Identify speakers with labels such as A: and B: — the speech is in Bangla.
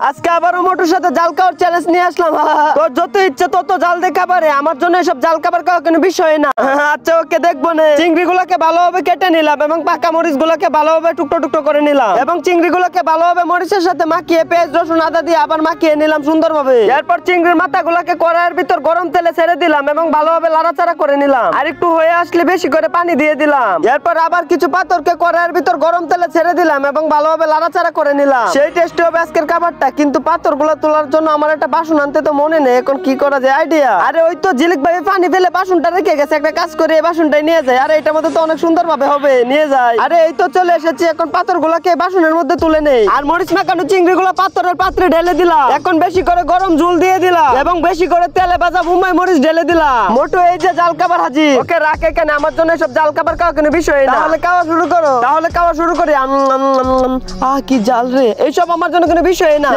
A: আজকে আবারও মোটুর সাথে জাল খাওয়ার চ্যালেঞ্জ নিয়ে আসলাম। তোর যত ইচ্ছে তত জাল দে খাবারে, আমার জন্য এসব জাল খাবার খাওয়া কোনো বিষয় না। আচ্ছা ওকে, দেখবো না। চিংড়ি গুলোকে ভালোভাবে কেটে নিলাম এবং পাকা মরিচ গুলোকে ভালোভাবে টুকরো টুকরো করে নিলাম এবং চিংড়ি গুলোকে ভালোভাবে মরিচের সাথে মাখিয়ে পেঁয়াজ রসুন আদা দিয়ে আবার মাখিয়ে নিলাম সুন্দরভাবে। এরপর চিংড়ির মাথা গুলাকে কড়াইয়ের ভিতর গরম তেলে ছেড়ে দিলাম এবং ভালোভাবে লাড়াচাড়া করে নিলাম। আর একটু হয়ে আসলে বেশি করে পানি দিয়ে দিলাম। এরপর আবার কিছু পাথরকে কড়াইয়ের ভিতর গরম তেলে ছেড়ে দিলাম এবং ভালোভাবে লাড়াচাড়া করে নিলাম। সেই টেস্টি হবে আজকের খাবারটা, কিন্তু পাথর গুলা তোলার জন্য আমার একটা বাসন আনতে তো মনে নেই, এখন কি করা যায় আইডিয়া। আরে ওই তো ঝিলিক ভাই পানি ফেলে বাসনটা রেখে গেছে, একটা কাজ করে এই বাসনটাই নিয়ে যায়। আরে এটার মধ্যে তো অনেক সুন্দর ভাবে হবে, নিয়ে যায়। আরে এই তো চলে এসেছি, এখন পাথর গুলাকে বাসনের মধ্যে তুলে নেই। আর মরিচ মাখানো চিংড়ি গুলা পাথরের পাত্রে ঢেলে দিলাম। এখন বেশি করে গরম ঝোল দিয়ে দিলাম এবং বেশি করে তেলে ভাজা বুমাই মরিচ ঢেলে দিলাম। মোটু এই যে জাল খাবার হাজির। ওকে রাখে কেন, আমার জন্য সব জাল খাবার খাওয়া কোনো বিষয় না। তাহলে খাওয়া শুরু করো, তাহলে খাওয়া শুরু করি। কি জাল রে, এইসব আমার জন্য কোনো বিষয় না।